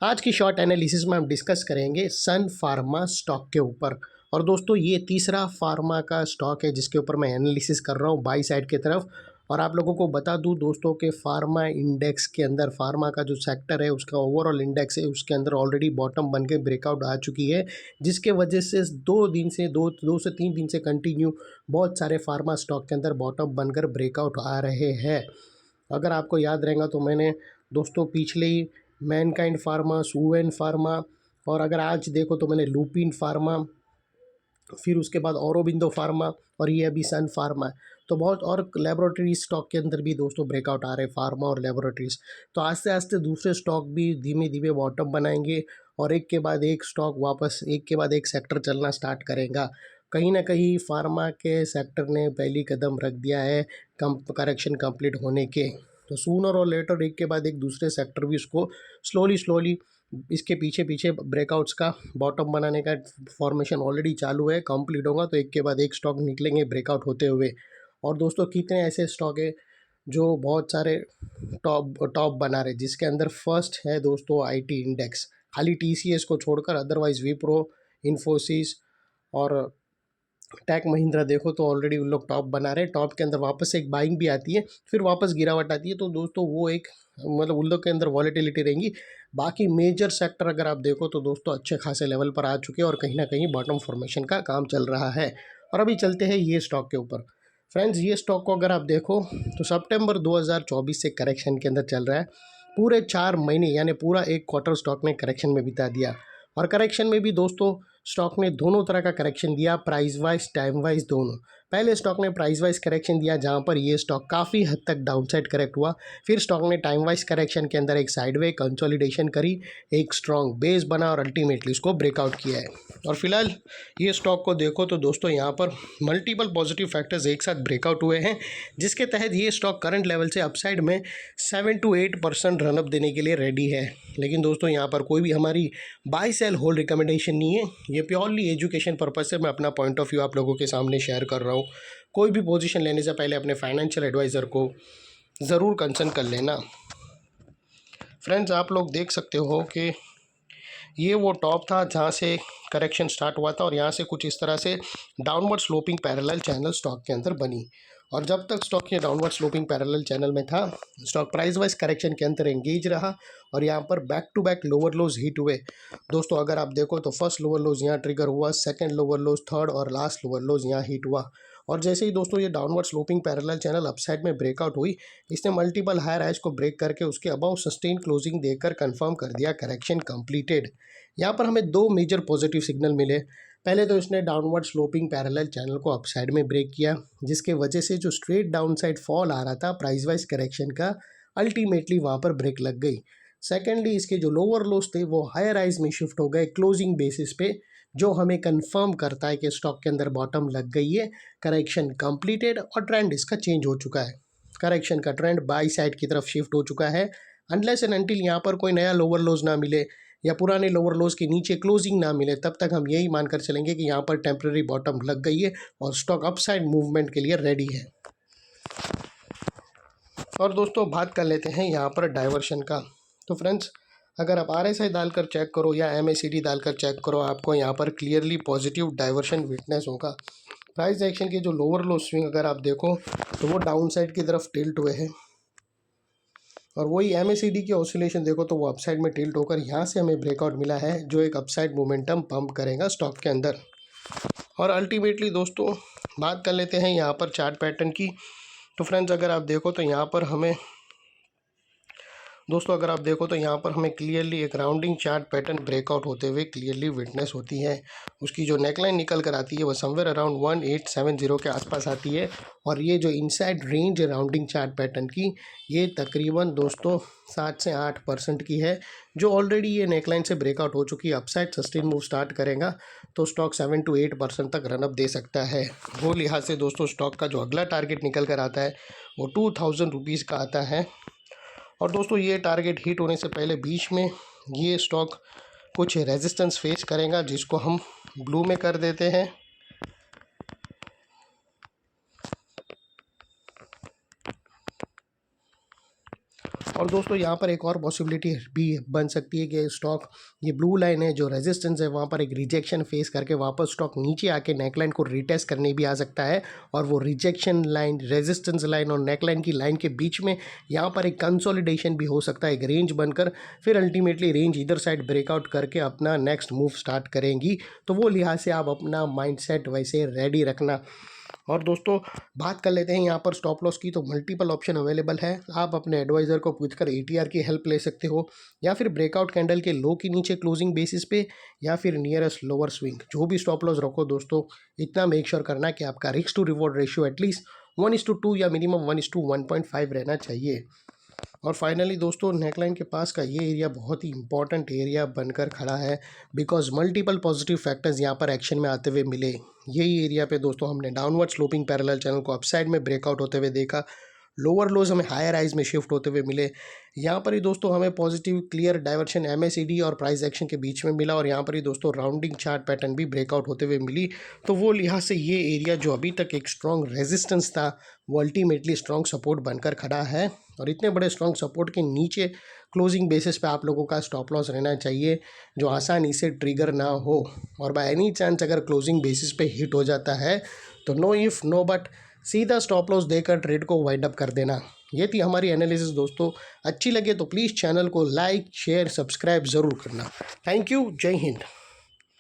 आज की short analysis में हम डिस्कस करेंगे सन फार्मा स्टॉक के ऊपर। और दोस्तों ये तीसरा फार्मा का स्टॉक है जिसके ऊपर मैं एनालिसिस कर रहा हूँ बाई साइड की तरफ। और आप लोगों को बता दूं दोस्तों के फार्मा इंडेक्स के अंदर फार्मा का जो सेक्टर है उसका ओवरऑल इंडेक्स है उसके अंदर ऑलरेडी बॉटम बन के ब्रेकआउट आ चुकी है, जिसके वजह से दो से तीन दिन से कंटिन्यू बहुत सारे फार्मा स्टॉक के अंदर बॉटम बनकर ब्रेकआउट आ रहे हैं। अगर आपको याद रहेगा तो मैंने दोस्तों पिछले ही मैनकाइंड फार्मा, सुवेन फार्मा, और अगर आज देखो तो मैंने लुपिन फार्मा, फिर उसके बाद औरोबिंदो फार्मा, और ये अभी सन फार्मा है। तो बहुत और लेबोरेटरी स्टॉक के अंदर भी दोस्तों ब्रेकआउट आ रहे हैं फार्मा और लेबोरेटरीज। तो आस्ते आस्ते दूसरे स्टॉक भी धीमे धीमे बॉटम बनाएंगे और एक के बाद एक स्टॉक वापस एक के बाद एक सेक्टर चलना स्टार्ट करेगा। कहीं ना कहीं फार्मा के सेक्टर ने पहली कदम रख दिया है करेक्शन कंप्लीट होने के। तो सूनर और लेटर एक के बाद एक दूसरे सेक्टर भी उसको स्लोली इसके पीछे पीछे ब्रेकआउट्स का बॉटम बनाने का फॉर्मेशन ऑलरेडी चालू है, कंप्लीट होगा तो एक के बाद एक स्टॉक निकलेंगे ब्रेकआउट होते हुए। और दोस्तों कितने ऐसे स्टॉक है जो बहुत सारे टॉप बना रहे, जिसके अंदर फर्स्ट है दोस्तों आईटी इंडेक्स। खाली टीसीएस को छोड़कर अदरवाइज विप्रो, इन्फोसिस और टेक महिंद्रा देखो तो ऑलरेडी उन लोग टॉप बना रहे हैं। टॉप के अंदर वापस से एक बाइंग भी आती है, फिर वापस गिरावट आती है, तो दोस्तों वो एक मतलब उन लोग के अंदर वॉलेटिलिटी रहेंगी। बाकी मेजर सेक्टर अगर आप देखो तो दोस्तों अच्छे खासे लेवल पर आ चुके हैं और कहीं ना कहीं बॉटम फॉर्मेशन का काम चल रहा है। और अभी चलते हैं ये स्टॉक के ऊपर। फ्रेंड्स ये स्टॉक को अगर आप देखो तो सितंबर 2024 से करेक्शन के अंदर चल रहा है। पूरे 4 महीने यानी पूरा एक क्वार्टर स्टॉक ने करेक्शन में बिता दिया। और करेक्शन में भी दोस्तों स्टॉक ने दोनों तरह का करेक्शन दिया, प्राइस वाइज टाइम वाइज दोनों। पहले स्टॉक ने प्राइस वाइज करेक्शन दिया जहां पर ये स्टॉक काफ़ी हद तक डाउनसाइड करेक्ट हुआ। फिर स्टॉक ने टाइम वाइज करेक्शन के अंदर एक साइडवे कंसोलिडेशन करी, एक स्ट्रॉन्ग बेस बना और अल्टीमेटली इसको ब्रेकआउट किया है। और फिलहाल ये स्टॉक को देखो तो दोस्तों यहाँ पर मल्टीपल पॉजिटिव फैक्टर्स एक साथ ब्रेकआउट हुए हैं, जिसके तहत ये स्टॉक करंट लेवल से अपसाइड में 7 to 8% रनअप देने के लिए रेडी है। लेकिन दोस्तों यहाँ पर कोई भी हमारी बाय सेल होल्ड रिकमेंडेशन नहीं है, ये प्योरली एजुकेशन पर्पस से मैं अपना पॉइंट ऑफ व्यू आप लोगों के सामने शेयर कर रहा हूँ। कोई भी पोजीशन लेने से पहले अपने फाइनेंशियल एडवाइज़र को ज़रूर कंसल्ट कर लेना। फ्रेंड्स आप लोग देख सकते हो कि ये वो टॉप था जहाँ से करेक्शन स्टार्ट हुआ था और यहाँ से कुछ इस तरह से downward sloping parallel channel stock के अंदर बनी। और जब तक स्टॉक ये डाउनवर्ड स्लोपिंग पैरेलल चैनल में था, स्टॉक प्राइस वाइज करेक्शन के अंदर एंगेज रहा और यहाँ पर back to back lower lows hit हुए। दोस्तों अगर आप देखो तो फर्स्ट लोअर लोज यहाँ ट्रिगर हुआ, सेकंड लोअर लोज, थर्ड और लास्ट लोअर लोज यहाँ हिट हुआ। और जैसे ही दोस्तों ये downward sloping parallel channel upside में ब्रेकआउट हुई, इसने मल्टीपल हायर हाइज को ब्रेक करके उसके अबाउ सस्टेन क्लोजिंग देकर कंफर्म कर दिया करेक्शन कंप्लीटेड। यहाँ पर हमें दो मेजर पॉजिटिव सिग्नल मिले। पहले तो इसने डाउनवर्ड स्लोपिंग पैरेलल चैनल को अपसाइड में ब्रेक किया, जिसके वजह से जो स्ट्रेट डाउनसाइड फॉल आ रहा था प्राइस वाइज करेक्शन का, अल्टीमेटली वहाँ पर ब्रेक लग गई। सेकेंडली इसके जो लोअर लोज थे वो हायर हाइज में शिफ्ट हो गए क्लोजिंग बेसिस पे, जो हमें कंफर्म करता है कि स्टॉक के अंदर बॉटम लग गई है, करेक्शन कंप्लीटेड और ट्रेंड इसका चेंज हो चुका है। करेक्शन का ट्रेंड बाई साइड की तरफ शिफ्ट हो चुका है। अनलेस एंड अनटिल यहाँ पर कोई नया लोअर लोज ना मिले या पुराने लोअर लोज के नीचे क्लोजिंग ना मिले, तब तक हम यही मानकर चलेंगे कि यहाँ पर टेम्पररी बॉटम लग गई है और स्टॉक अपसाइड मूवमेंट के लिए रेडी है। और दोस्तों बात कर लेते हैं यहाँ पर डाइवर्शन का। तो फ्रेंड्स अगर आप RSI डालकर चेक करो या MACD डालकर चेक करो, आपको यहाँ पर क्लियरली पॉजिटिव डाइवर्शन विटनेस होगा। प्राइस एक्शन के जो लोअर लो स्विंग अगर आप देखो तो वो डाउन साइड की तरफ टिल्ट हुए हैं, और वही MACD की ऑसिलेशन देखो तो वो अपसाइड में टिल्ट होकर यहाँ से हमें ब्रेकआउट मिला है, जो एक अपसाइड मोमेंटम पंप करेगा स्टॉक के अंदर। और अल्टीमेटली दोस्तों बात कर लेते हैं यहाँ पर चार्ट पैटर्न की। तो फ्रेंड्स अगर आप देखो तो यहाँ पर हमें यहाँ पर हमें क्लियरली एक राउंडिंग चार्ट पैटर्न ब्रेकआउट होते हुए क्लियरली विटनेस होती है। उसकी जो नेकलाइन निकल कर आती है वो समवेयर अराउंड 1870 के आसपास आती है। और ये जो inside range rounding chart pattern की, ये तकरीबन दोस्तों 7 से 8% की है, जो ऑलरेडी ये नेकलाइन से ब्रेकआउट हो चुकी है। अपसाइड सस्टेन मूव स्टार्ट करेगा तो स्टॉक 7 to 8% तक रनअप दे सकता है। वो लिहाज से दोस्तों स्टॉक का जो अगला टारगेट निकल कर आता है वो 2000 रुपीज़ का आता है। और दोस्तों ये टारगेट हिट होने से पहले बीच में ये स्टॉक कुछ रेजिस्टेंस फेस करेगा, जिसको हम ब्लू में कर देते हैं। और दोस्तों यहाँ पर एक और पॉसिबिलिटी भी बन सकती है कि स्टॉक ये ब्लू लाइन है जो रेजिस्टेंस है वहाँ पर एक रिजेक्शन फेस करके वापस स्टॉक नीचे आके नेकलाइन को रिटेस्ट करने भी आ सकता है, और वो रिजेक्शन लाइन, रेजिस्टेंस लाइन और नेकलाइन की लाइन के बीच में यहाँ पर एक कंसोलिडेशन भी हो सकता है, एक रेंज बनकर फिर अल्टीमेटली रेंज इधर साइड ब्रेकआउट करके अपना नेक्स्ट मूव स्टार्ट करेंगी। तो वो लिहाज से आप अपना माइंडसेट वैसे रेडी रखना। और दोस्तों बात कर लेते हैं यहाँ पर स्टॉप लॉस की। तो मल्टीपल ऑप्शन अवेलेबल है, आप अपने एडवाइज़र को पूछकर एटीआर की हेल्प ले सकते हो, या फिर ब्रेकआउट कैंडल के लो के नीचे क्लोजिंग बेसिस पे, या फिर नियरेस्ट लोअर स्विंग। जो भी स्टॉप लॉस रखो दोस्तों, इतना मेक श्योर करना कि आपका risk to reward ratio at least 1:2 या मिनिमम 1:1.5 रहना चाहिए। और फाइनली दोस्तों नेकलाइन के पास का ये एरिया बहुत ही इंपॉर्टेंट एरिया बनकर खड़ा है, बिकॉज मल्टीपल पॉजिटिव फैक्टर्स यहाँ पर एक्शन में आते हुए मिले। यही एरिया पे दोस्तों हमने डाउनवर्ड स्लोपिंग पैरेलल चैनल को अपसाइड में ब्रेकआउट होते हुए देखा, लोअर लोज हमें हायर हाइज में शिफ्ट होते हुए मिले। यहाँ पर ही दोस्तों हमें पॉजिटिव क्लियर डाइवर्शन MACD और प्राइस एक्शन के बीच में मिला, और यहाँ पर ही दोस्तों राउंडिंग चार्ट पैटर्न भी ब्रेकआउट होते हुए मिली। तो वो लिहाज से ये एरिया जो अभी तक एक स्ट्रॉन्ग रेजिस्टेंस था वो अल्टीमेटली स्ट्रॉन्ग सपोर्ट बनकर खड़ा है, और इतने बड़े स्ट्रॉन्ग सपोर्ट के नीचे क्लोजिंग बेसिस पे आप लोगों का स्टॉप लॉस रहना चाहिए जो आसानी से ट्रिगर ना हो। और बाय एनी चांस अगर क्लोजिंग बेसिस पे हिट हो जाता है तो नो इफ़ नो बट सीधा स्टॉप लॉस देकर ट्रेड को वाइंड अप कर देना। ये थी हमारी एनालिसिस दोस्तों। अच्छी लगे तो प्लीज़ चैनल को लाइक शेयर सब्सक्राइब ज़रूर करना। Thank you. जय हिंद।